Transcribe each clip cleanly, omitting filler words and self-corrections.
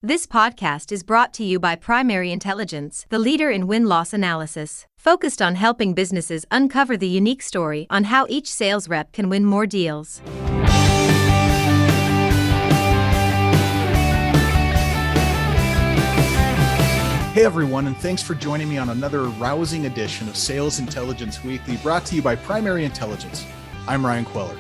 This podcast is brought to you by Primary Intelligence, the leader in win-loss analysis, focused on helping businesses uncover the unique story on how each sales rep can win more deals. Hey everyone, and thanks for joining me on another rousing edition of Sales Intelligence Weekly, brought to you by Primary Intelligence. I'm Ryan Queller.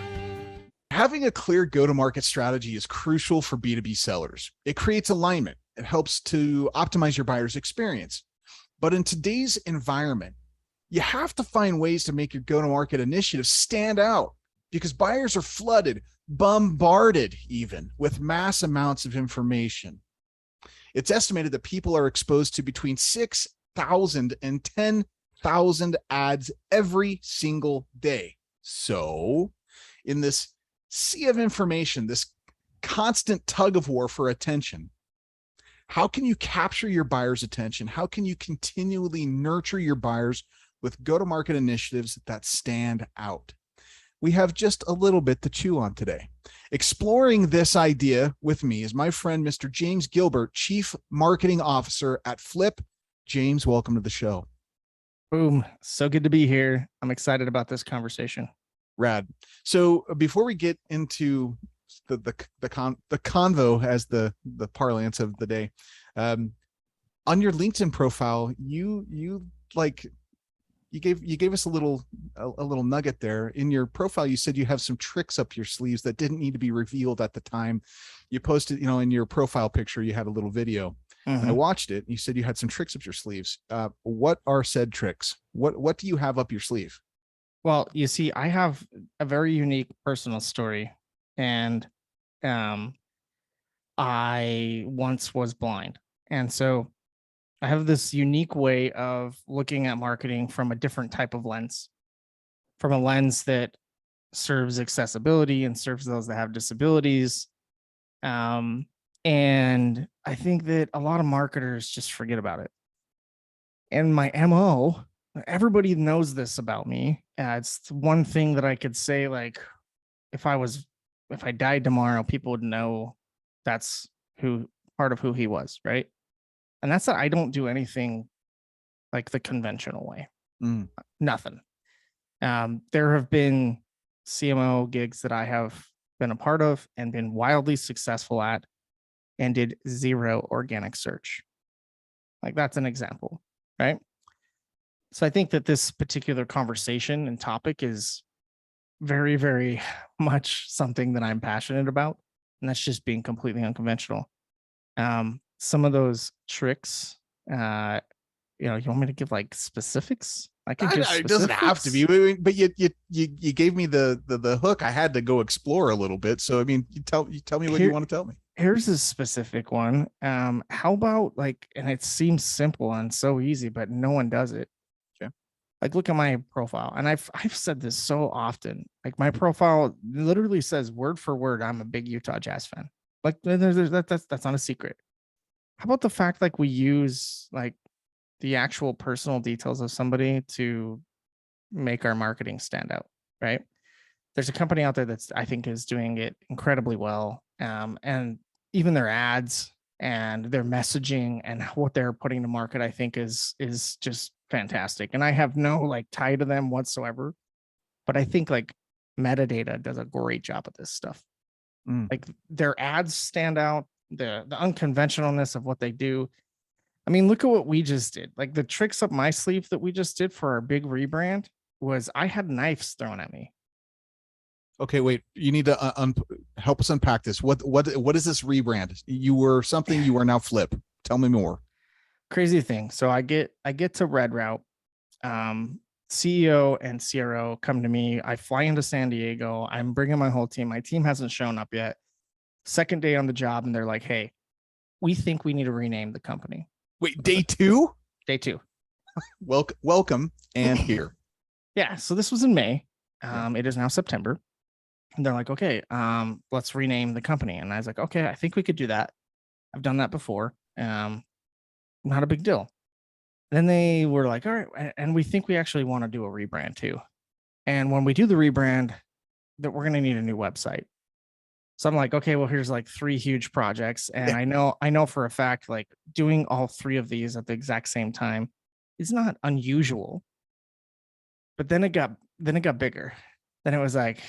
Having a clear go-to-market strategy is crucial for B2B sellers. It creates alignment. It helps to optimize your buyer's experience. But in today's environment, you have to find ways to make your go-to-market initiative stand out because buyers are flooded, bombarded even, with mass amounts of information. It's estimated that people are exposed to between 6,000 and 10,000 ads every single day. So, in this sea of information, this constant tug of war for attention, how can you capture your buyer's attention? How can you continually nurture your buyers with go-to-market initiatives that stand out? We have just a little bit to chew on today. Exploring this idea with me is my friend, Mr. James Gilbert, Chief Marketing Officer at Flip. James, welcome to the show. Boom. So good to be here. I'm excited about this conversation. Rad. So before we get into the convo, as the parlance of the day, on your LinkedIn profile, you gave us a little nugget there. In your profile, you said you have some tricks up your sleeves that didn't need to be revealed at the time. You posted, in your profile picture, you had a little video. And I watched it. And you said you had some tricks up your sleeves. What are said tricks? What do you have up your sleeve? Well, you see, I have a very unique personal story, and I once was blind. And so I have this unique way of looking at marketing from a different type of lens, from a lens that serves accessibility and serves those that have disabilities. And I think that a lot of marketers just forget about it. And my MO, everybody knows this about me. It's one thing that I could say, like, if I died tomorrow, people would know that's part of who he was, right? And that's that I don't do anything like the conventional way. Nothing. There have been CMO gigs that I have been a part of and been wildly successful at and did zero organic search. Like, that's an example, right? So I think that this particular conversation and topic is very, very much something that I'm passionate about. And that's just being completely unconventional. Some of those tricks, you want me to give like specifics? I could give specifics. It doesn't have to be, but you gave me the hook. I had to go explore a little bit. So, I mean, you tell me what you want to tell me. Here's a specific one. How about and it seems simple and so easy, but no one does it. Like, look at my profile. And I've said this so often. Like, my profile literally says word for word, I'm a big Utah Jazz fan. Like, that's not a secret. How about the fact we use the actual personal details of somebody to make our marketing stand out, right? There's a company out there that's, I think, is doing it incredibly well. And even their ads and their messaging and what they're putting to market, I think is just fantastic. And I have no tie to them whatsoever, but I think metadata does a great job at this stuff. Their ads stand out, the unconventionalness of what they do. I mean, look at what we just did. The tricks up my sleeve that we just did for our big rebrand was I had knives thrown at me. Okay, wait, you need to help us unpack this. What is this rebrand? You were something, you are now Flip. Tell me more. Crazy thing. So I get to Red Route. CEO and CRO come to me. I fly into San Diego. I'm bringing my whole team. My team hasn't shown up yet. Second day on the job, and they're like, "Hey, we think we need to rename the company." Wait, day two? Day two. Welcome and here. Yeah. So this was in May. It is now September. And they're like, "Okay, let's rename the company." And I was like, "Okay, I think we could do that. I've done that before. Not a big deal." Then they were like, "All right, and we think we actually want to do a rebrand too. And when we do the rebrand, that we're going to need a new website." So I'm like, okay, well, here's like 3 huge projects. And Yeah. I know for a fact, like doing all 3 of these at the exact same time is not unusual. But then it got bigger. Then it was like,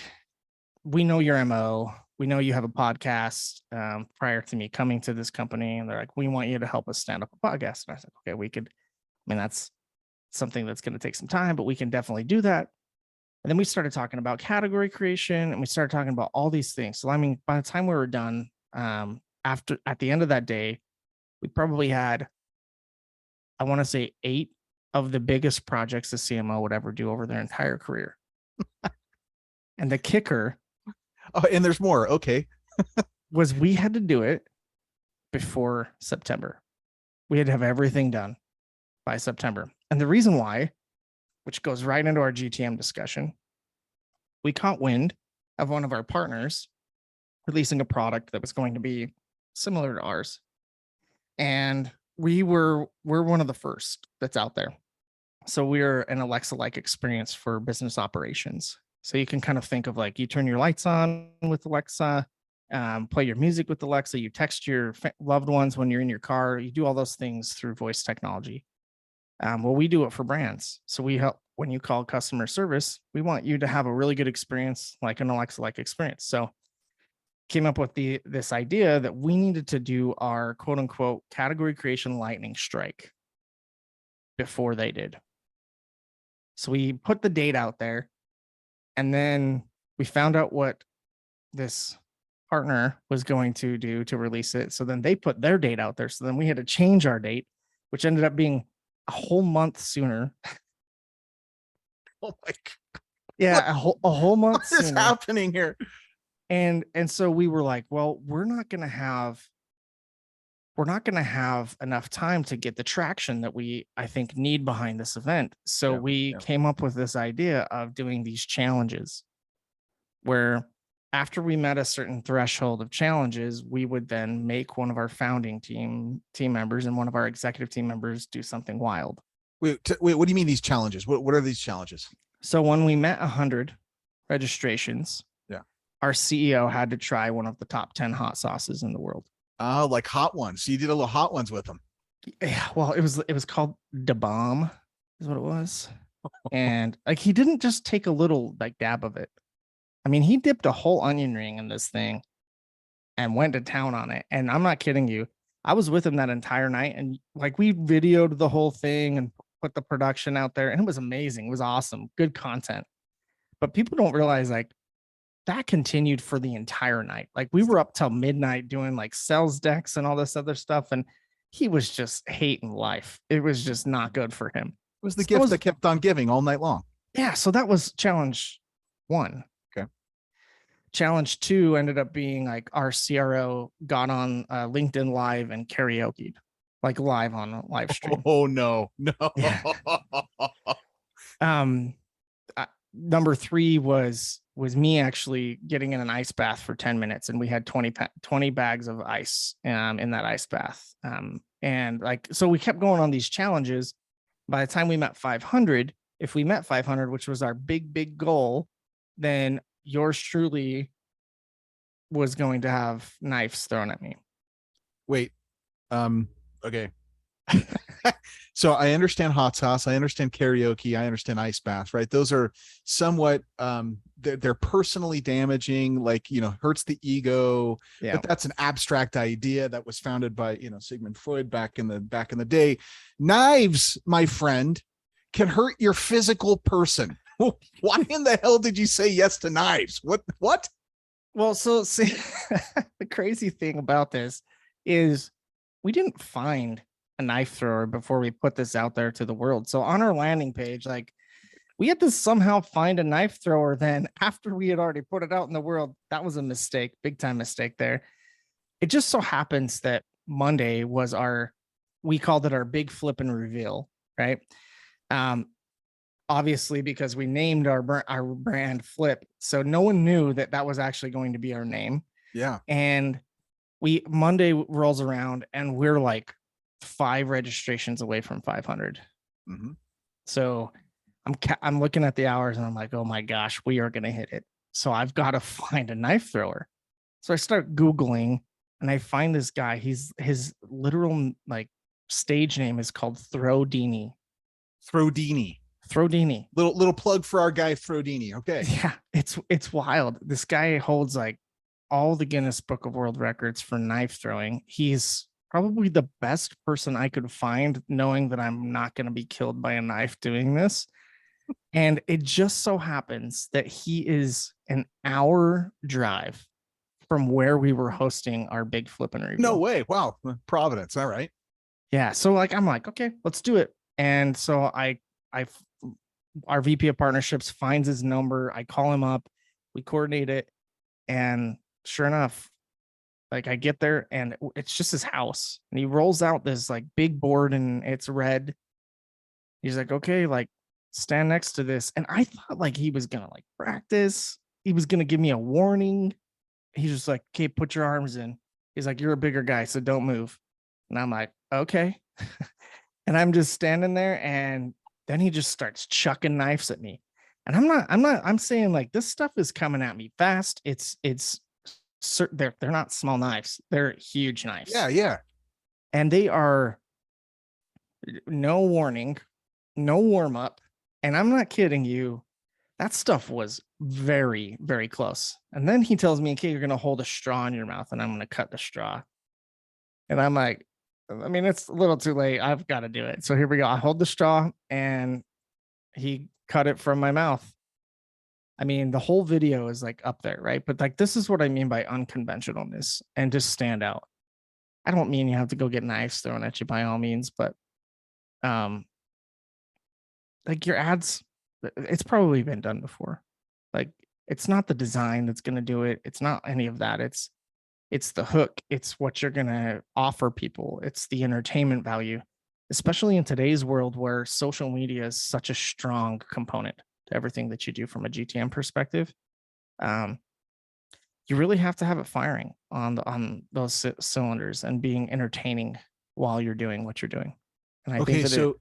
we know your MO. We know you have a podcast prior to me coming to this company. And they're like, we want you to help us stand up a podcast. And I said, okay, we could, I mean, that's something that's going to take some time, but we can definitely do that. And then we started talking about category creation and we started talking about all these things. So, I mean, by the time we were done, at the end of that day, we probably had, I want to say 8 of the biggest projects the CMO would ever do over their entire career. And the kicker Oh, and there's more. Okay. was we had to do it before September. We had to have everything done by September. And the reason why, which goes right into our GTM discussion, we caught wind of one of our partners releasing a product that was going to be similar to ours. And we're one of the first that's out there. So we're an Alexa-like experience for business operations. So you can kind of think of like you turn your lights on with Alexa, play your music with Alexa, you text your loved ones when you're in your car, you do all those things through voice technology. Well, we do it for brands. So we help when you call customer service, we want you to have a really good experience, like an Alexa-like experience. So came up with this idea that we needed to do our quote unquote category creation lightning strike before they did. So we put the date out there and then we found out what this partner was going to do to release it. So then they put their date out there. So then we had to change our date, which ended up being a whole month sooner. Oh my God. Yeah, a whole month What is sooner. happening here? And so we were like, well, we're not going to have enough time to get the traction that I think need behind this event. So Yeah, we yeah. came up with this idea of doing these challenges where after we met a certain threshold of challenges, we would then make one of our founding team members and one of our executive team members do something wild. Wait, what do you mean these challenges? What are these challenges? So when we met 100 registrations, Yeah, our CEO had to try one of the top 10 hot sauces in the world. oh, like hot ones. So you did a little hot ones with them. Yeah, well, it was called Da Bomb, is what it was. And like he didn't just take a little like dab of it. I mean, he dipped a whole onion ring in this thing and went to town on it. And I'm not kidding you. I was with him that entire night and like we videoed the whole thing and put the production out there and it was amazing. It was awesome. Good content. But people don't realize like that continued for the entire night. Like we were up till midnight doing like sales decks and all this other stuff. And he was just hating life. It was just not good for him. It was the gift that kept on giving all night long. Yeah. So that was challenge 1. Okay. Challenge 2 ended up being like our CRO got on LinkedIn Live and karaoke, like live on a live stream. Oh no. Yeah. Number 3 was me actually getting in an ice bath for 10 minutes and we had 20 bags of ice in that ice bath. And like, so we kept going on these challenges. By the time we met 500, if we met 500, which was our big goal, then yours truly was going to have knives thrown at me. Wait. Okay. So I understand hot sauce. I understand karaoke. I understand ice bath, right? Those are somewhat, they're personally damaging, like, hurts the ego. Yeah. But that's an abstract idea that was founded by, Sigmund Freud back in the day. Knives, my friend, can hurt your physical person. Why in the hell did you say yes to knives? What? Well, so see, the crazy thing about this is we didn't find a knife thrower before we put this out there to the world. So on our landing page, like we had to somehow find a knife thrower. Then after we had already put it out in the world, that was a mistake, big time mistake there. It just so happens that Monday was we called it our big flip and reveal, right? Obviously because we named our brand Flip. So no one knew that was actually going to be our name. Yeah. And Monday rolls around and we're like 5 registrations away from 500. Mm-hmm. So I'm looking at the hours and I'm like, oh my gosh, we are going to hit it. So I've got to find a knife thrower. So I start Googling and I find this guy. His literal like stage name is called Throwdini. Throdini. Throwdini. Little plug for our guy Throdini. Okay. Yeah, it's wild. This guy holds like all the Guinness Book of World Records for knife throwing. He's probably the best person I could find, knowing that I'm not going to be killed by a knife doing this. And it just so happens that he is an hour drive from where we were hosting our big flip and reveal. No way. Wow. Providence. All right. Yeah. So like, I'm like, okay, let's do it. And so our VP of partnerships finds his number. I call him up, we coordinate it. And sure enough, like I get there and it's just his house, and he rolls out this like big board and it's red. He's like, okay, like stand next to this. And I thought like he was gonna like practice. He was gonna give me a warning. He's just like, okay, put your arms in. He's like, you're a bigger guy, so don't move. And I'm like, okay. And I'm just standing there, and then he just starts chucking knives at me. And I'm saying like this stuff is coming at me fast. They're not small knives. They're huge knives. Yeah. Yeah. And they are no warning, no warm up. And I'm not kidding you. That stuff was very, very close. And then he tells me, okay, you're going to hold a straw in your mouth and I'm going to cut the straw. And I'm like, I mean, it's a little too late. I've got to do it. So here we go. I hold the straw and he cut it from my mouth. I mean, the whole video is like up there, right? But like, this is what I mean by unconventionalness and just stand out. I don't mean you have to go get knives thrown at you by all means, but like your ads, it's probably been done before. Like it's not the design that's going to do it. It's not any of that. It's the hook. It's what you're going to offer people. It's the entertainment value, especially in today's world where social media is such a strong component to everything that you do from a GTM perspective. You really have to have it firing on those cylinders and being entertaining while you're doing what you're doing. And I think that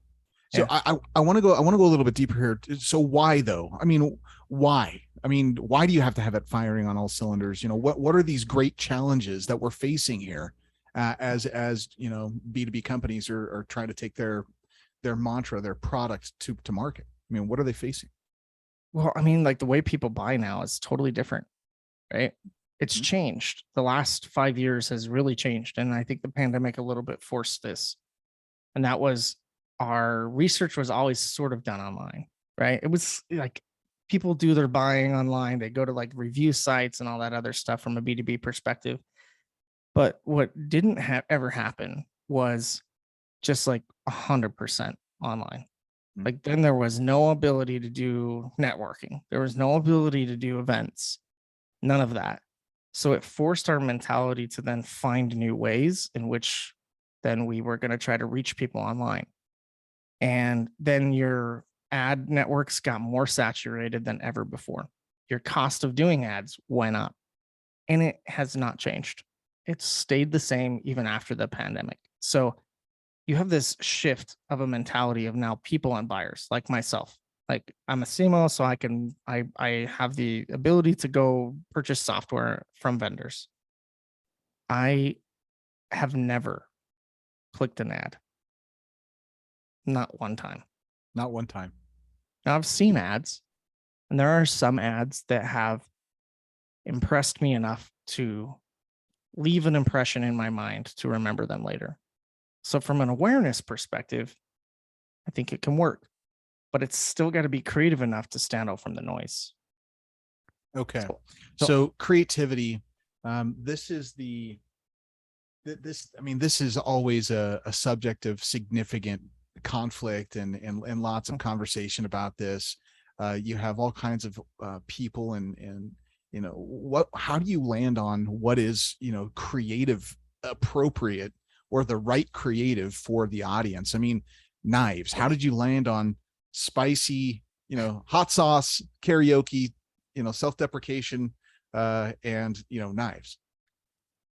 so I want to go a little bit deeper here. So why though? I mean, why? Why do you have to have it firing on all cylinders? You know, what are these great challenges that we're facing here as you know, B2B companies are trying to take their mantra, their product to market? I mean, what are they facing? Well, I mean, like the way people buy now is totally different, right? It's changed. The last 5 years has really changed. And I think the pandemic a little bit forced this. And that was our research was always sort of done online, right? It was like people do their buying online. They go to like review sites and all that other stuff from a B2B perspective. But what didn't ever happen was just like 100% online. Like then there was no ability to do networking. There was no ability to do events, none of that. So it forced our mentality to then find new ways in which then we were going to try to reach people online. And then your ad networks got more saturated than ever before. Your cost of doing ads went up, and it has not changed. It's stayed the same even after the pandemic. So you have this shift of a mentality of now people and buyers like myself. Like I'm a CMO, so I have the ability to go purchase software from vendors. I have never clicked an ad. Not one time. Not one time. Now I've seen ads, and there are some ads that have impressed me enough to leave an impression in my mind to remember them later. So from an awareness perspective, I think it can work, but it's still got to be creative enough to stand out from the noise. Okay. So creativity, this is always a subject of significant conflict and lots of conversation about this. You have all kinds of people and you know, how do you land on what is, you know, creative appropriate or the right creative for the audience? I mean, knives, how did you land on spicy, you know, hot sauce, karaoke, you know, self-deprecation, and, you know, knives?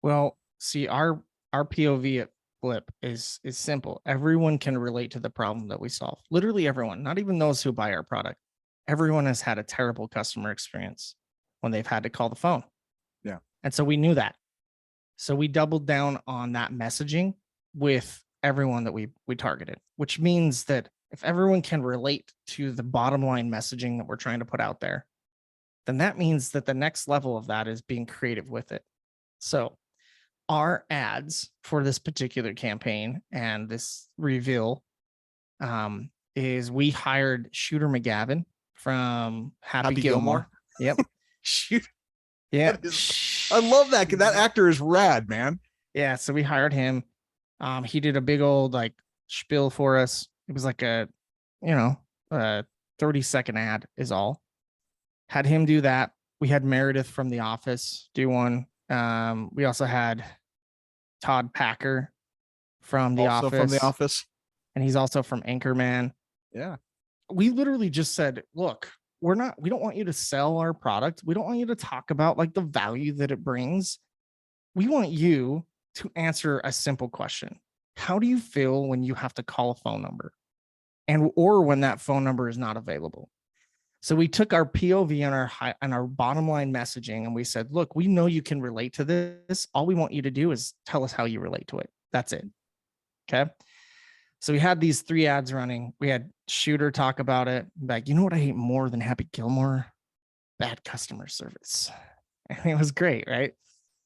Well, see, our POV at Flip is simple. Everyone can relate to the problem that we solve. Literally everyone, not even those who buy our product. Everyone has had a terrible customer experience when they've had to call the phone. Yeah. And so we knew that. So we doubled down on that messaging with everyone that we targeted, which means that if everyone can relate to the bottom line messaging that we're trying to put out there, then that means that the next level of that is being creative with it. So our ads for this particular campaign and this reveal is we hired Shooter McGavin from Happy Gilmore. Yep. Shoot. Yeah. I love that. That actor is rad, man. Yeah. So we hired him. He did a big old like spiel for us. It was like a 30-second ad is all. Had him do that. We had Meredith from The Office do one. We also had Todd Packer from The Office. And he's also from Anchorman. Yeah. We literally just said, look, we don't want you to sell our product. We don't want you to talk about like the value that it brings. We want you to answer a simple question. How do you feel when you have to call a phone number or when that phone number is not available? So we took our POV and our bottom line messaging and we said, look, we know you can relate to this. All we want you to do is tell us how you relate to it. That's it. Okay. So we had these 3 ads running. We had Shooter talk about it. Like, you know what I hate more than Happy Gilmore? Bad customer service. And it was great, right?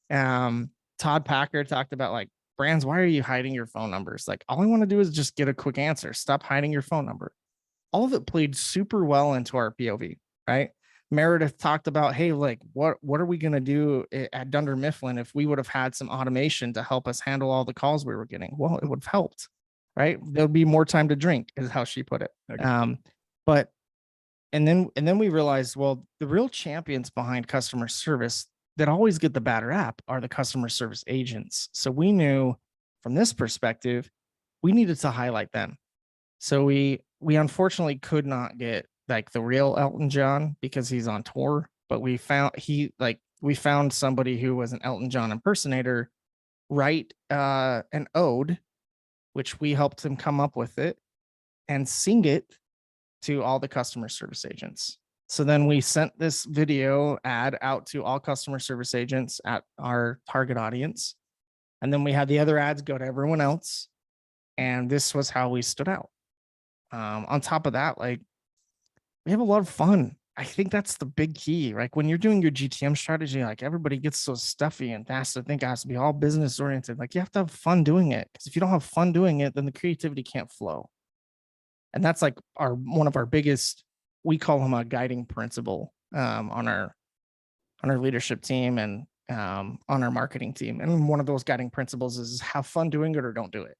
Todd Packer talked about like, brands, why are you hiding your phone numbers? Like, all I want to do is just get a quick answer. Stop hiding your phone number. All of it played super well into our POV, right? Meredith talked about, hey, like, what are we going to do at Dunder Mifflin if we would have had some automation to help us handle all the calls we were getting? Well, it would have helped. Right, there'll be more time to drink, is how she put it. Okay. But then we realized, well, the real champions behind customer service that always get the bad rap are the customer service agents. So we knew from this perspective, we needed to highlight them. So we unfortunately could not get like the real Elton John because he's on tour, but we found somebody who was an Elton John impersonator, write an ode, which we helped him come up with it and sing it to all the customer service agents. So then we sent this video ad out to all customer service agents at our target audience. And then we had the other ads go to everyone else. And this was how we stood out. On top of that, like, we have a lot of fun. I think that's the big key. Like when you're doing your GTM strategy, like everybody gets so stuffy and has to think it has to be all business oriented. Like you have to have fun doing it. Because if you don't have fun doing it, then the creativity can't flow. And that's like one of our biggest, we call him a guiding principle on our leadership team and on our marketing team. And one of those guiding principles is have fun doing it or don't do it.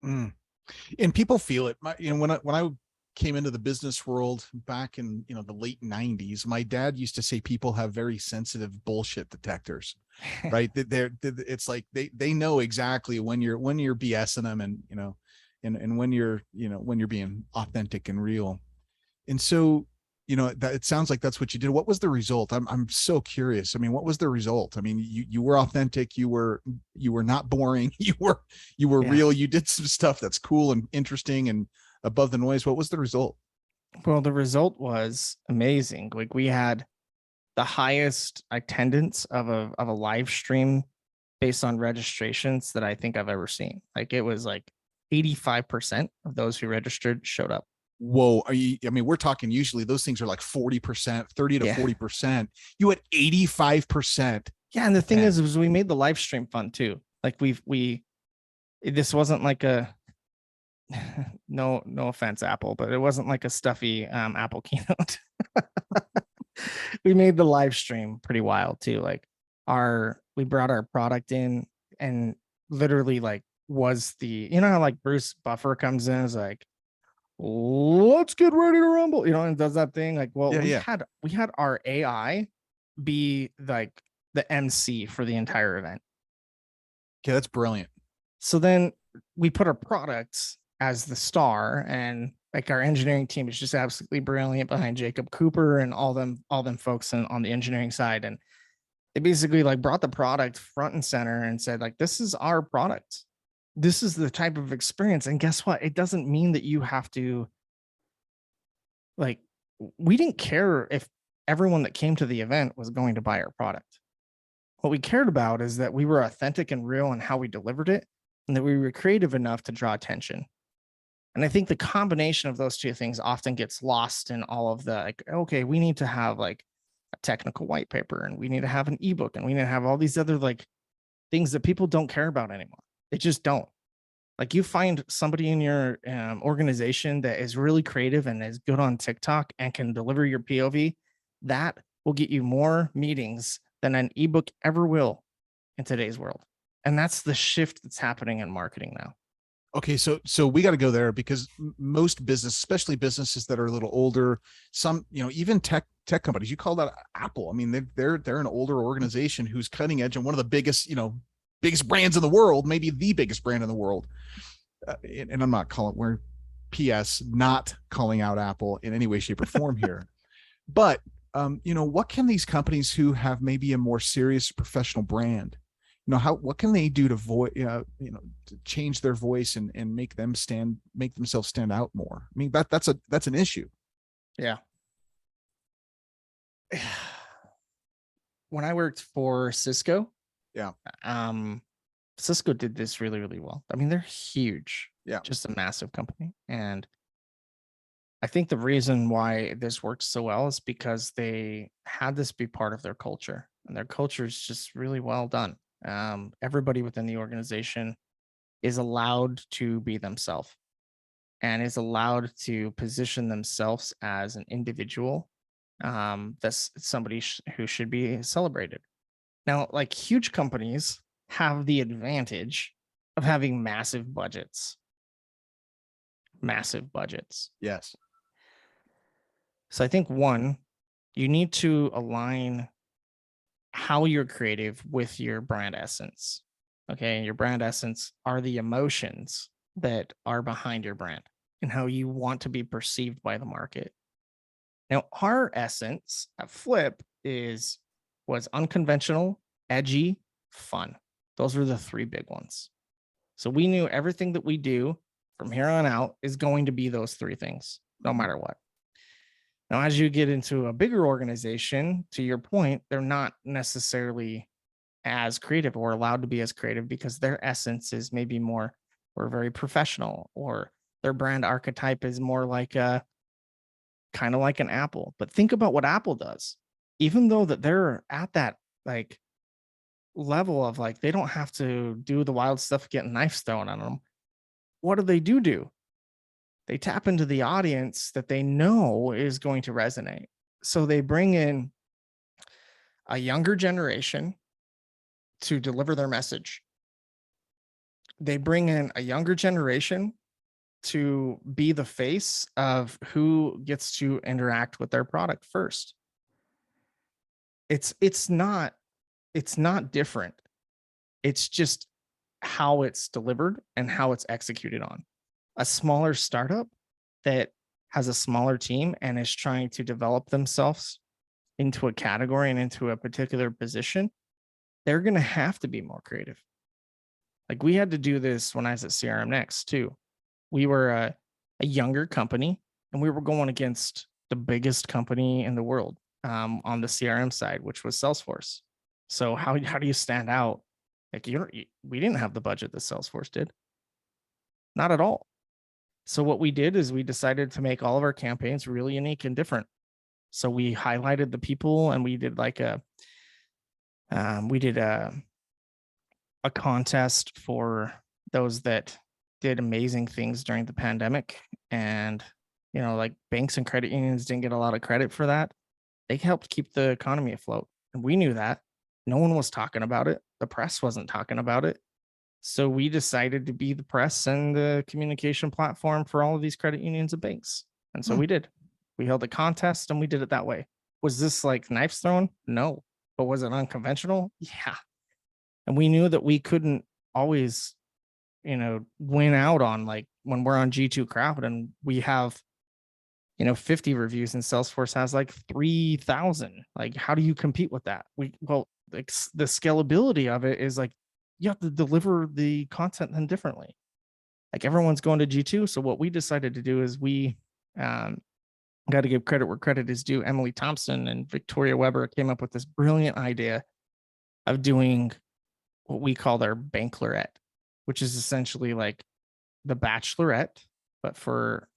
And people feel it. When I came into the business world back in the late 90s, my dad used to say people have very sensitive bullshit detectors, right? It's like they know exactly when you're BSing them and when you're being authentic and real. And so that it sounds like that's what you did. What was the result? I'm so curious. I mean, what was the result? I mean, you were authentic, you were not boring, you were real, you did some stuff that's cool and interesting and above the noise. What was the result? Well, the result was amazing. Like we had the highest attendance of a live stream based on registrations that I think I've ever seen. Like it was like 85% of those who registered showed up. Whoa. We're talking usually those things are like 40%, 30 to 40%. You had 85%. Yeah. And the thing is we made the live stream fun too. Like this wasn't like a, no offense, Apple, but it wasn't like a stuffy Apple keynote. We made the live stream pretty wild too. Like we brought our product in and literally like was how like Bruce Buffer comes in is like, let's get ready to rumble, and does that thing. Like, well, we had our AI be like the MC for the entire event. Okay, that's brilliant. So then we put our products as the star, and like our engineering team is just absolutely brilliant behind Jacob Cooper and all them folks on the engineering side. And they basically like brought the product front and center and said, like, this is our product. This is the type of experience. And guess what? It doesn't mean that you have to, like, we didn't care if everyone that came to the event was going to buy our product. What we cared about is that we were authentic and real in how we delivered it, and that we were creative enough to draw attention. And I think the combination of those two things often gets lost in all of the like, okay, we need to have like a technical white paper, and we need to have an ebook, and we need to have all these other like things that people don't care about anymore. They just don't. Like, you find somebody in your organization that is really creative and is good on TikTok and can deliver your POV, that will get you more meetings than an ebook ever will in today's world. And that's the shift that's happening in marketing now. Okay, so we got to go there, because most business, especially businesses that are a little older, some, even tech companies, you call that Apple. I mean, they're an older organization who's cutting edge and one of the biggest brands in the world, maybe the biggest brand in the world. And I'm not not calling out Apple in any way, shape, or form here. But what can these companies who have maybe a more serious professional brand, what can they do to to change their voice and make themselves stand out more? I mean, that's an issue. Yeah. When I worked for Cisco, yeah, Cisco did this really, really well. I mean, they're huge. Yeah. Just a massive company. And I think the reason why this worked so well is because they had this be part of their culture, and their culture is just really well done. Everybody within the organization is allowed to be themselves and is allowed to position themselves as an individual. That's somebody who should be celebrated. Now, like, huge companies have the advantage of having massive budgets. Massive budgets. Yes. So I think, one, you need to align how you're creative with your brand essence. Okay. And your brand essence are the emotions that are behind your brand and how you want to be perceived by the market. Now, our essence at Flip was unconventional, edgy, fun. Those were the three big ones. So we knew everything that we do from here on out is going to be those three things, no matter what. Now, as you get into a bigger organization, to your point, they're not necessarily as creative or allowed to be as creative because their essence is maybe more or very professional, or their brand archetype is more like a kind of like an Apple. But think about what Apple does. Even though that they're at that like level of like, they don't have to do the wild stuff, getting knives thrown on them. What do? They tap into the audience that they know is going to resonate. So they bring in a younger generation to deliver their message. They bring in a younger generation to be the face of who gets to interact with their product first. It's not different. It's just how it's delivered and how it's executed on. A smaller startup that has a smaller team and is trying to develop themselves into a category and into a particular position, they're going to have to be more creative. Like, we had to do this when I was at CRM Next too. We were a younger company, and we were going against the biggest company in the world on the CRM side, which was Salesforce. So how do you stand out? Like, we didn't have the budget that Salesforce did. Not at all. So what we did is we decided to make all of our campaigns really unique and different. So we highlighted the people, and we did like a contest for those that did amazing things during the pandemic. And, like, banks and credit unions didn't get a lot of credit for that. They helped keep the economy afloat. And we knew that. No one was talking about it. The press wasn't talking about it. So we decided to be the press and the communication platform for all of these credit unions and banks. And so we did. We held a contest and we did it that way. Was this like knives thrown? No. But was it unconventional? Yeah. And we knew that we couldn't always, win out on, like, when we're on G2 Crowd and we have, 50 reviews and Salesforce has like 3,000. Like, how do you compete with that? The scalability of it is like, you have to deliver the content then differently. Like, everyone's going to G2. So what we decided to do is we got to give credit where credit is due. Emily Thompson and Victoria Weber came up with this brilliant idea of doing what we call our banklorette, which is essentially like the bachelorette, but for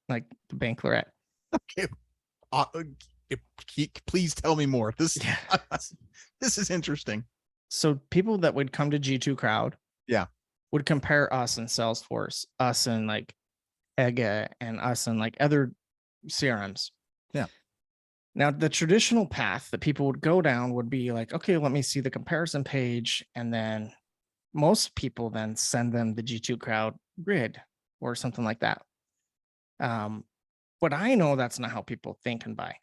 like the banklorette. Okay. Uh, please tell me more. Yeah. This is interesting. So people that would come to G2 Crowd, Yeah, would compare us in Salesforce, us and like Ega, and us and like other CRMs. Yeah. Now, the traditional path that people would go down would be like, okay, let me see the comparison page. And then most people then send them the G2 Crowd grid or something like that. But I know that's not how people think and buy.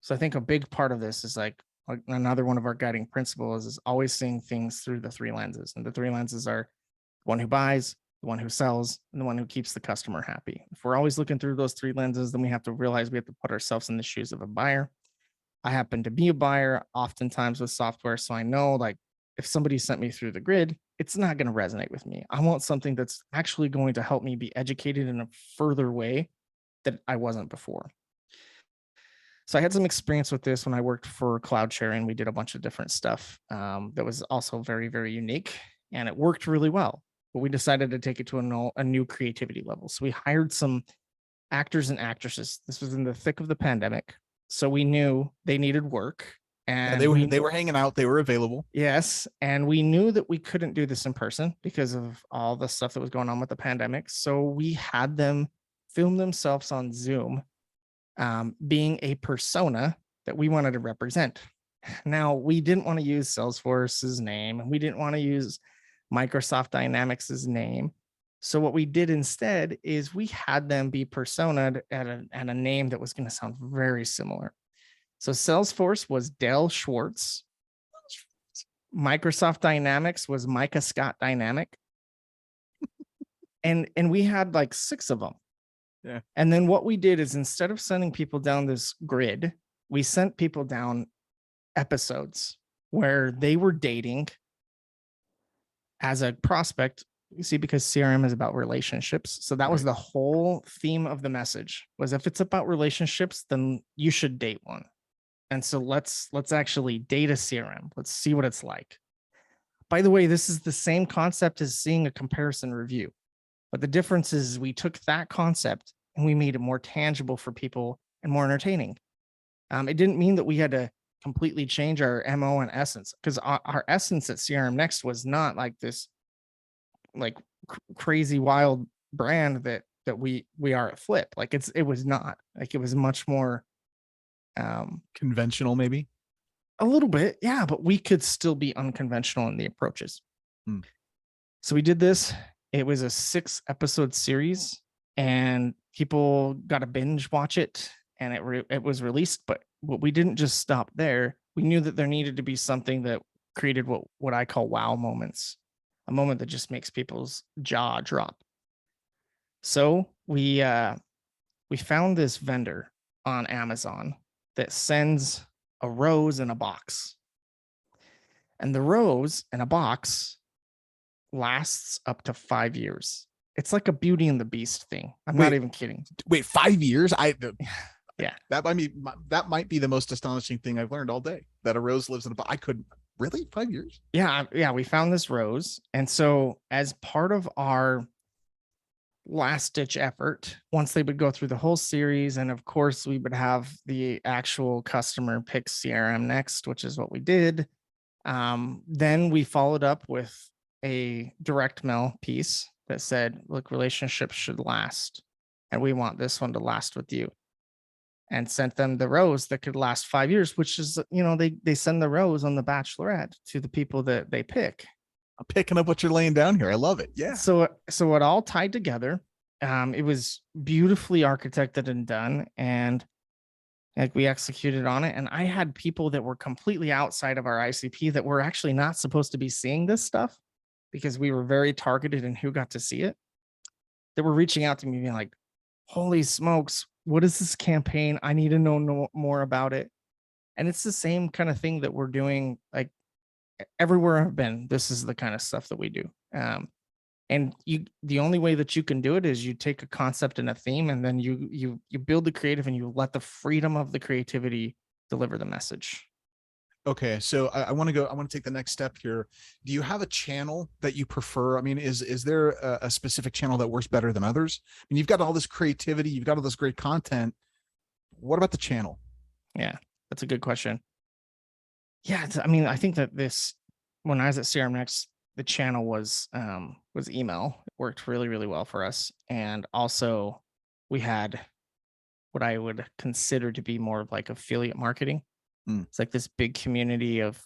So I think a big part of this is like another one of our guiding principles is always seeing things through the three lenses. And the three lenses are the one who buys, the one who sells, and the one who keeps the customer happy. If we're always looking through those three lenses, then we have to realize we have to put ourselves in the shoes of a buyer. I happen to be a buyer oftentimes with software. So I know like if somebody sent me through the grid, it's not going to resonate with me. I want something that's actually going to help me be educated in a further way that I wasn't before. So I had some experience with this when I worked for Cloud Sharing. We did a bunch of different stuff that was also very, very unique, and it worked really well. But we decided to take it to a new creativity level. So we hired some actors and actresses. This was in the thick of the pandemic, so we knew they needed work, and they were hanging out. They were available. Yes, and we knew that we couldn't do this in person because of all the stuff that was going on with the pandemic. So we had them film themselves on Zoom, being a persona that we wanted to represent. Now, we didn't want to use Salesforce's name, and we didn't want to use Microsoft Dynamics' name. So what we did instead is we had them be personaed at a name that was going to sound very similar. So Salesforce was Dale Schwartz. Microsoft Dynamics was Micah Scott Dynamic. and we had like 6 of them. Yeah. And then what we did is instead of sending people down this grid, we sent people down episodes where they were dating as a prospect. You see, because CRM is about relationships. So that was the whole theme of the message, was if it's about relationships, then you should date one. And so let's actually date a CRM. Let's see what it's like. By the way, this is the same concept as seeing a comparison review. But the difference is we took that concept and we made it more tangible for people and more entertaining. It didn't mean that we had to completely change our MO and essence, because our essence at CRM Next was not like this like crazy wild brand that we are at Flip. Like it was not. Like it was much more conventional, maybe a little bit, yeah, but we could still be unconventional in the approaches. So we did this. It was a 6-episode series, and people got to binge watch it, and it was released. But we didn't just stop there. We knew that there needed to be something that created what I call wow moments, a moment that just makes people's jaw drop. So we found this vendor on Amazon that sends a rose in a box, and the rose in a box lasts up to 5 years. It's like a Beauty and the Beast thing. I'm not even kidding. Wait, 5 years? Yeah, that might be the most astonishing thing I've learned all day, that a rose lives in a box. I couldn't really 5 years. Yeah. We found this rose. And so as part of our last ditch effort, once they would go through the whole series, and of course we would have the actual customer pick CRM Next, which is what we did. Then we followed up with a direct mail piece that said, look, relationships should last, and we want this one to last with you, and sent them the rose that could last 5 years, which is, they send the rose on the Bachelorette to the people that they pick. I'm picking up what you're laying down here. I love it. Yeah. So it all tied together. It was beautifully architected and done, and like we executed on it. And I had people that were completely outside of our ICP that were actually not supposed to be seeing this stuff, because we were very targeted in who got to see it, that were reaching out to me being like, holy smokes, what is this campaign? I need to know more about it. And it's the same kind of thing that we're doing, like everywhere I've been. This is the kind of stuff that we do. And the only way that you can do it is you take a concept and a theme, and then you build the creative, and you let the freedom of the creativity deliver the message. Okay, so I want to go. I want to take the next step here. Do you have a channel that you prefer? I mean, is there a specific channel that works better than others? I mean, you've got all this creativity, you've got all this great content. What about the channel? Yeah, that's a good question. Yeah, I mean, I think that when I was at CRM Next, the channel was email. It worked really, really well for us. And also we had what I would consider to be more of like affiliate marketing. Mm. It's like this big community of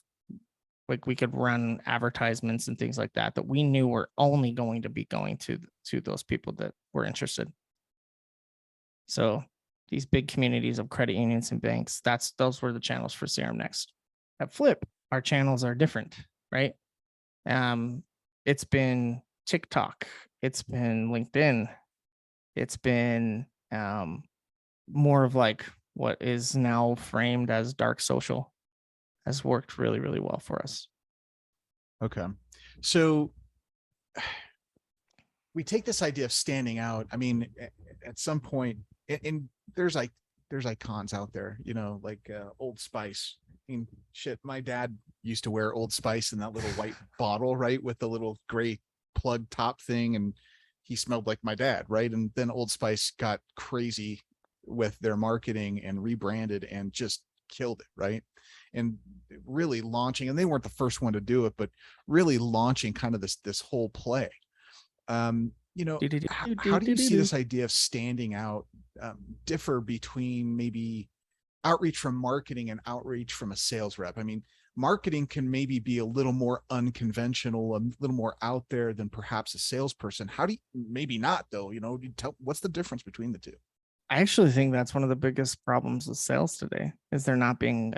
like we could run advertisements and things like that that we knew were only going to be going to those people that were interested. So these big communities of credit unions and banks, those were the channels for CRM Next. At Flip, our channels are different, right? It's been TikTok, it's been LinkedIn, it's been more of like what is now framed as dark social, has worked really, really well for us. Okay, so we take this idea of standing out. I mean, at some point, and there's icons out there, you know, like Old Spice. I mean, shit, my dad used to wear Old Spice in that little white bottle, right, with the little gray plug top thing, and he smelled like my dad, right? And then Old Spice got crazy with their marketing and rebranded and just killed it, right? And really launching, and they weren't the first one to do it, but really launching kind of this whole play. You know, how do you see this idea of standing out differ between maybe outreach from marketing and outreach from a sales rep? I mean, marketing can maybe be a little more unconventional, a little more out there than perhaps a salesperson. How do you, maybe not though, you know, what's the difference between the two? I actually think that's one of the biggest problems with sales today is they're not being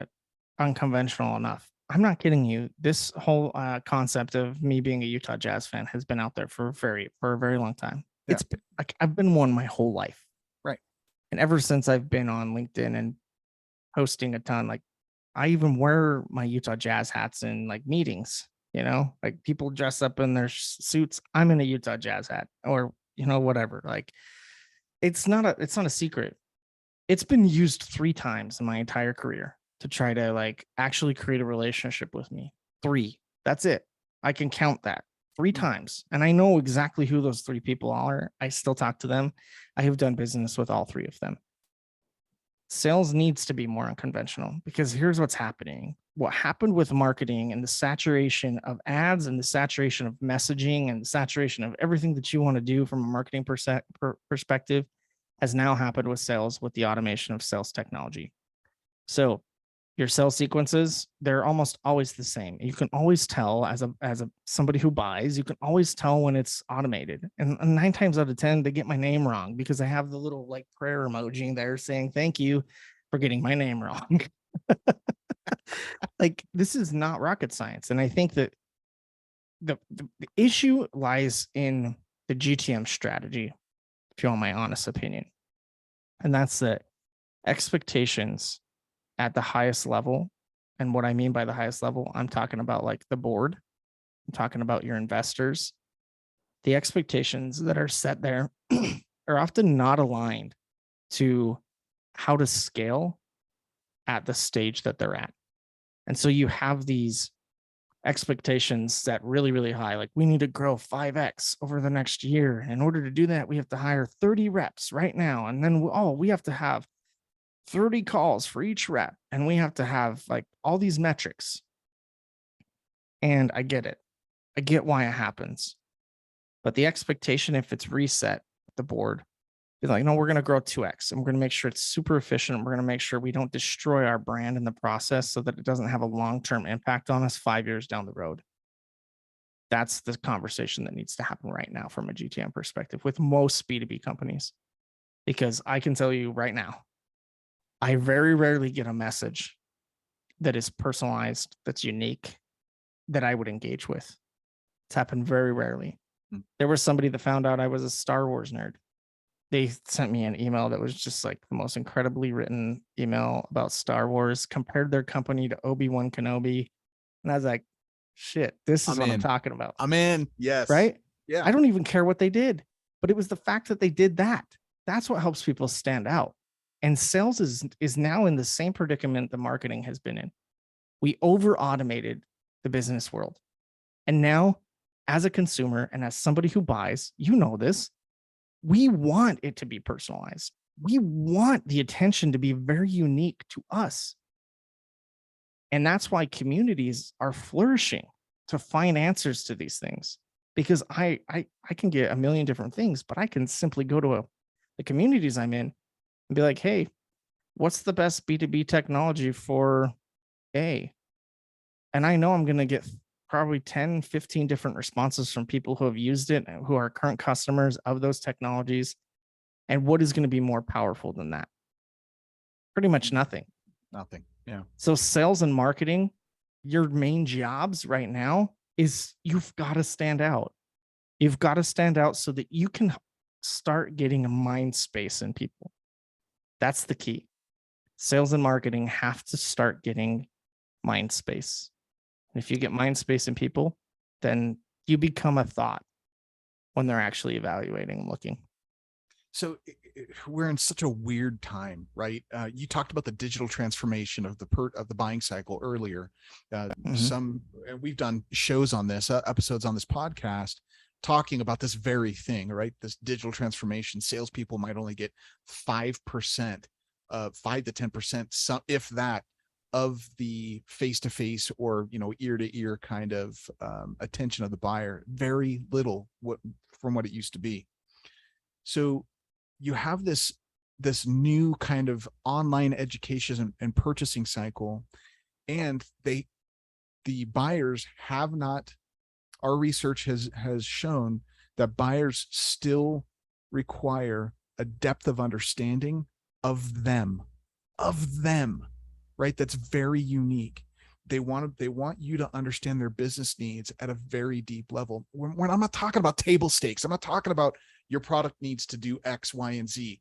unconventional enough. I'm not kidding you. This whole concept of me being a Utah Jazz fan has been out there for a very long time. Yeah. It's been, like I've been one my whole life, right? And ever since I've been on LinkedIn and posting a ton, like I even wear my Utah Jazz hats in like meetings. You know, like people dress up in their suits. I'm in a Utah Jazz hat, or you know, whatever. Like it's not a secret. It's been used 3 times in my entire career to try to like actually create a relationship with me. 3. That's it. I can count that 3 times. And I know exactly who those 3 people are. I still talk to them. I have done business with all 3 of them. Sales needs to be more unconventional because here's what's happening. What happened with marketing and the saturation of ads and the saturation of messaging and the saturation of everything that you want to do from a marketing perspective has now happened with sales with the automation of sales technology. So your sales sequences, they're almost always the same. You can always tell as a somebody who buys, you can always tell when it's automated. And 9 times out of 10, they get my name wrong because I have the little like prayer emoji there saying thank you for getting my name wrong. Like this is not rocket science. And I think that the issue lies in the GTM strategy, if you want my honest opinion. And that's that expectations at the highest level. And what I mean by the highest level, I'm talking about like the board. I'm talking about your investors. The expectations that are set there are often not aligned to how to scale at the stage that they're at. And so you have these expectations set really, really high. Like we need to grow 5x over the next year. In order to do that, we have to hire 30 reps right now. And then, we have to have 30 calls for each rep. And we have to have like all these metrics. And I get it. I get why it happens. But the expectation, if it's reset at the board, is like, no, we're going to grow 2x and we're going to make sure it's super efficient. We're going to make sure we don't destroy our brand in the process so that it doesn't have a long-term impact on us 5 years down the road. That's the conversation that needs to happen right now from a GTM perspective with most B2B companies. Because I can tell you right now, I very rarely get a message that is personalized, that's unique, that I would engage with. It's happened very rarely. There was somebody that found out I was a Star Wars nerd. They sent me an email that was just like the most incredibly written email about Star Wars, compared their company to Obi-Wan Kenobi. And I was like, shit, this is what I'm talking about. I'm in. Yes. Right? Yeah. I don't even care what they did, but it was the fact that they did that. That's what helps people stand out. And sales is now in the same predicament that marketing has been in. We over automated the business world. And now, as a consumer and as somebody who buys, you know this, we want it to be personalized. We want the attention to be very unique to us. And that's why communities are flourishing to find answers to these things. Because I can get a million different things, but I can simply go to the communities I'm in and be like, hey, what's the best B2B technology for A? And I know I'm going to get probably 10, 15 different responses from people who have used it, who are current customers of those technologies. And what is going to be more powerful than that? Pretty much nothing. Nothing. Yeah. So sales and marketing, your main jobs right now is you've got to stand out. You've got to stand out so that you can start getting a mind space in people. That's the key. Sales and marketing have to start getting mind space. And if you get mind space in people, then you become a thought when they're actually evaluating and looking. So we're in such a weird time, right? You talked about the digital transformation of the buying cycle earlier. We've done shows on this, episodes on this podcast, talking about this very thing, right? This digital transformation. Salespeople might only get 5%, 5 to 10%, if that, of the face-to-face or ear-to-ear kind of attention of the buyer. Very little from what it used to be. So you have this new kind of online education and purchasing cycle, and the buyers have not. Our research has shown that buyers still require a depth of understanding of them, right? That's very unique. They want you to understand their business needs at a very deep level. When I'm not talking about table stakes, I'm not talking about your product needs to do X, Y, and Z.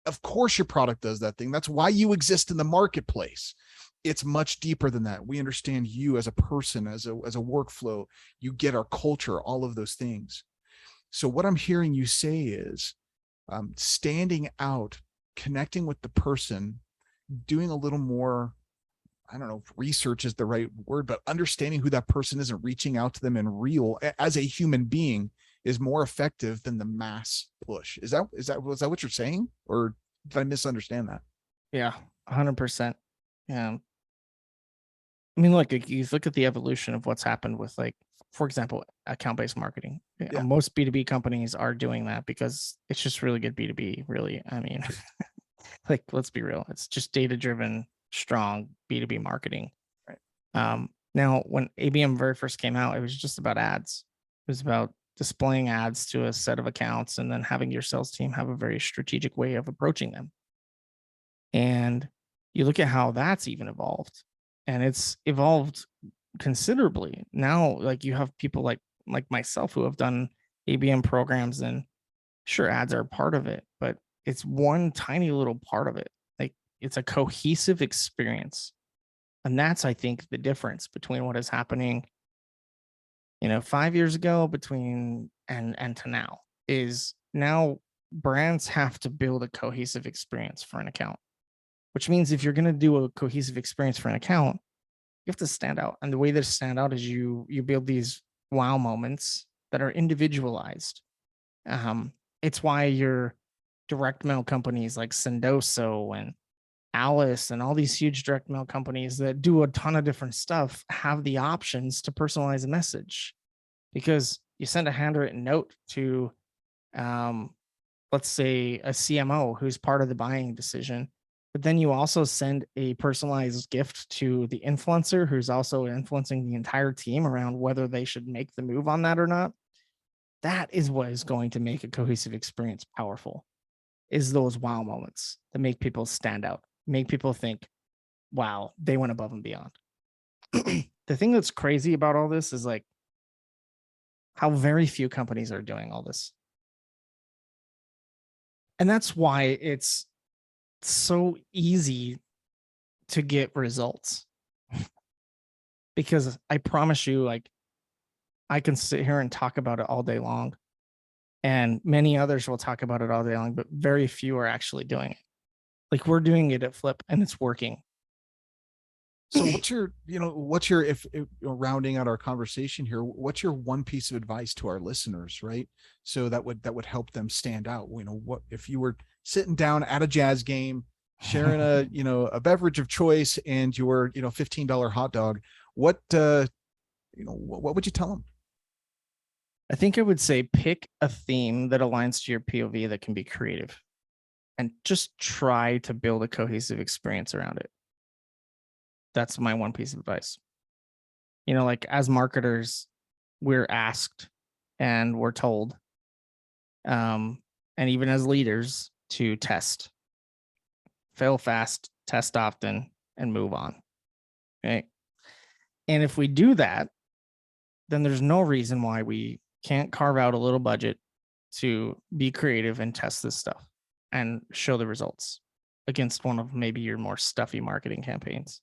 Of course your product does that thing. That's why you exist in the marketplace. It's much deeper than that. We understand you as a person, as a workflow. You get our culture, all of those things. So what I'm hearing you say is standing out, connecting with the person, doing a little more, I don't know if research is the right word, but understanding who that person is and reaching out to them in real as a human being is more effective than the mass push. Was that what you're saying? Or did I misunderstand that? Yeah, 100%. Yeah. I mean, look, you look at the evolution of what's happened with, like, for example, account-based marketing. Yeah. Most B2B companies are doing that because it's just really good B2B, really. I mean, like, let's be real. It's just data-driven, strong B2B marketing. Right. Now, when ABM very first came out, it was just about ads. It was about displaying ads to a set of accounts and then having your sales team have a very strategic way of approaching them. And you look at how that's even evolved, and it's evolved considerably. Now, like, you have people like myself who have done ABM programs, and sure, ads are part of it, but it's one tiny little part of it. Like, it's a cohesive experience. And that's, I think, the difference between what is happening 5 years ago and to now is now brands have to build a cohesive experience for an account, which means if you're going to do a cohesive experience for an account, you have to stand out. And the way to stand out is you build these wow moments that are individualized. It's why your direct mail companies like Sendoso and Alice and all these huge direct mail companies that do a ton of different stuff have the options to personalize a message, because you send a handwritten note to, let's say, a CMO who's part of the buying decision, but then you also send a personalized gift to the influencer who's also influencing the entire team around whether they should make the move on that or not. That is what is going to make a cohesive experience powerful, is those wow moments that make people stand out, make people think, wow, they went above and beyond. The thing that's crazy about all this is, like, how very few companies are doing all this. And that's why it's so easy to get results. Because I promise you, like, I can sit here and talk about it all day long, and many others will talk about it all day long, but very few are actually doing it. Like, we're doing it at Flip and it's working. So if rounding out our conversation here, what's your one piece of advice to our listeners, right? So that would help them stand out. What if you were sitting down at a Jazz game, sharing a beverage of choice and your, $15 hot dog, what would you tell them? I think I would say pick a theme that aligns to your POV that can be creative, and just try to build a cohesive experience around it. That's my one piece of advice. Like as marketers, we're asked and we're told, and even as leaders, to test, fail fast, test often, and move on. Okay. And if we do that, then there's no reason why we can't carve out a little budget to be creative and test this stuff and show the results against one of maybe your more stuffy marketing campaigns.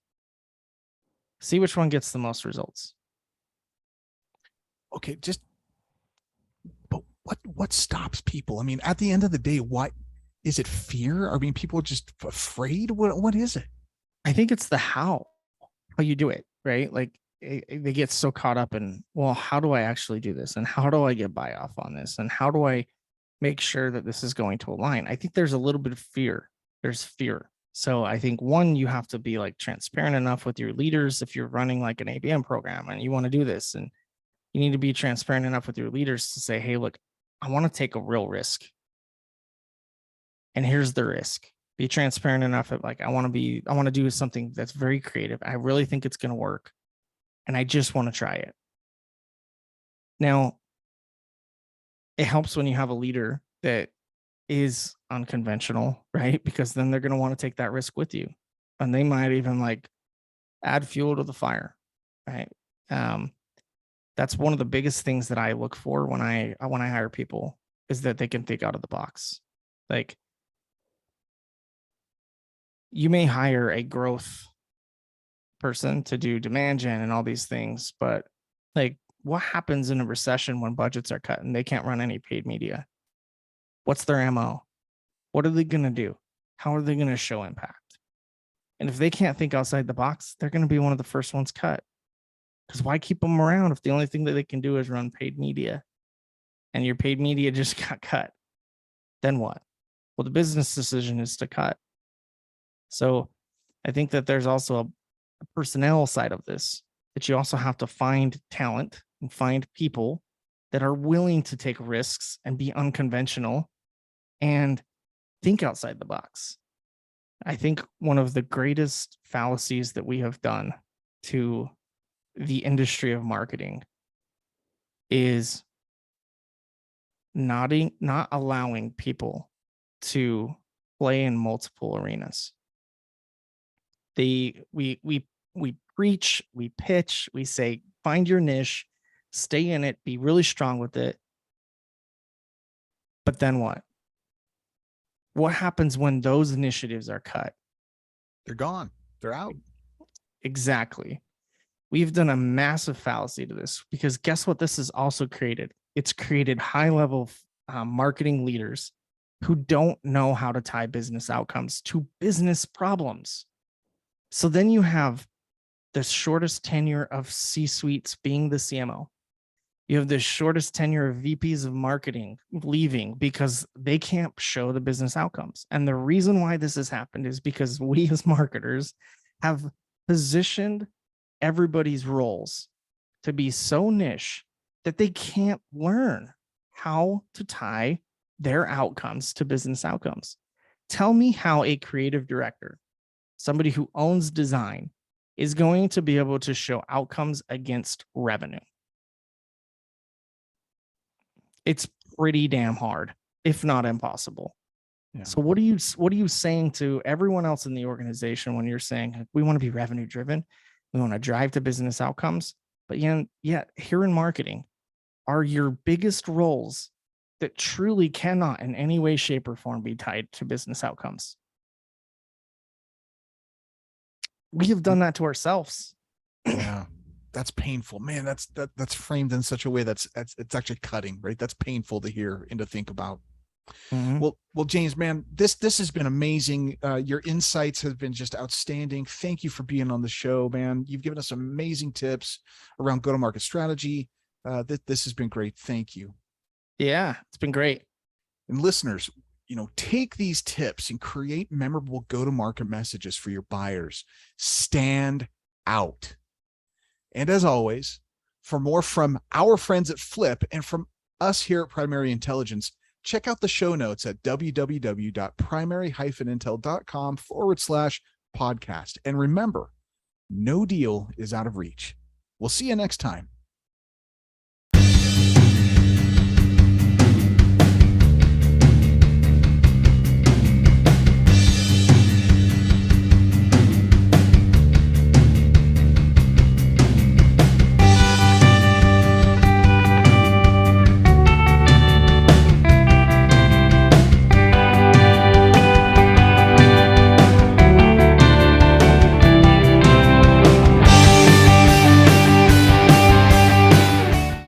See which one gets the most results. Okay, but what stops people? I mean, at the end of the day, what is it? Fear? I mean, people are just afraid. What is it? I think it's the how you do it, right? Like they get so caught up in, well, how do I actually do this? And how do I get buy off on this? And how do I make sure that this is going to align? I think there's a little bit of fear. There's fear. So I think one, you have to be like transparent enough with your leaders. If you're running like an ABM program and you want to do this, and you need to be transparent enough with your leaders to say, hey, look, I want to take a real risk. And here's the risk. Be transparent enough that like, I want to do something that's very creative. I really think it's going to work. And I just want to try it. Now, it helps when you have a leader that is unconventional, right? Because then they're going to want to take that risk with you. And they might even like add fuel to the fire, right? That's one of the biggest things that I look for when I hire people, is that they can think out of the box. Like, you may hire a growth person to do demand gen and all these things, but like, what happens in a recession when budgets are cut and they can't run any paid media? What's their MO? What are they going to do? How are they going to show impact? And if they can't think outside the box, they're going to be one of the first ones cut. Because why keep them around if the only thing that they can do is run paid media, and your paid media just got cut? Then what? Well, the business decision is to cut. So I think that there's also a personnel side of this, that you also have to find talent and find people that are willing to take risks and be unconventional and think outside the box. I think one of the greatest fallacies that we have done to the industry of marketing is not allowing people to play in multiple arenas. We preach, we pitch, we say, find your niche, stay in it, be really strong with it. But then what? What happens when those initiatives are cut? They're gone. They're out. Exactly. We've done a massive fallacy to this, because guess what this has also created? It's created high-level marketing leaders who don't know how to tie business outcomes to business problems. So then you have the shortest tenure of C-suites being the CMO. You have the shortest tenure of VPs of marketing leaving because they can't show the business outcomes. And the reason why this has happened is because we as marketers have positioned everybody's roles to be so niche that they can't learn how to tie their outcomes to business outcomes. Tell me how a creative director, somebody who owns design, is going to be able to show outcomes against revenue. It's pretty damn hard, if not impossible. Yeah. So what are you saying to everyone else in the organization when you're saying, we want to be revenue driven, we want to drive to business outcomes, but yet here in marketing are your biggest roles that truly cannot in any way, shape, or form be tied to business outcomes? We have done that to ourselves. Yeah, that's painful, man. That's framed in such a way that's it's actually cutting, right? That's painful to hear and to think about. Well, James, man, this has been amazing. Your insights have been just outstanding. Thank you for being on the show, man. You've given us amazing tips around go-to-market strategy. This has been great. Thank you. Yeah, it's been great. And listeners, take these tips and create memorable go-to-market messages for your buyers. Stand out. And as always, for more from our friends at Flip and from us here at Primary Intelligence, check out the show notes at www.primary-intel.com/podcast. And remember, no deal is out of reach. We'll see you next time.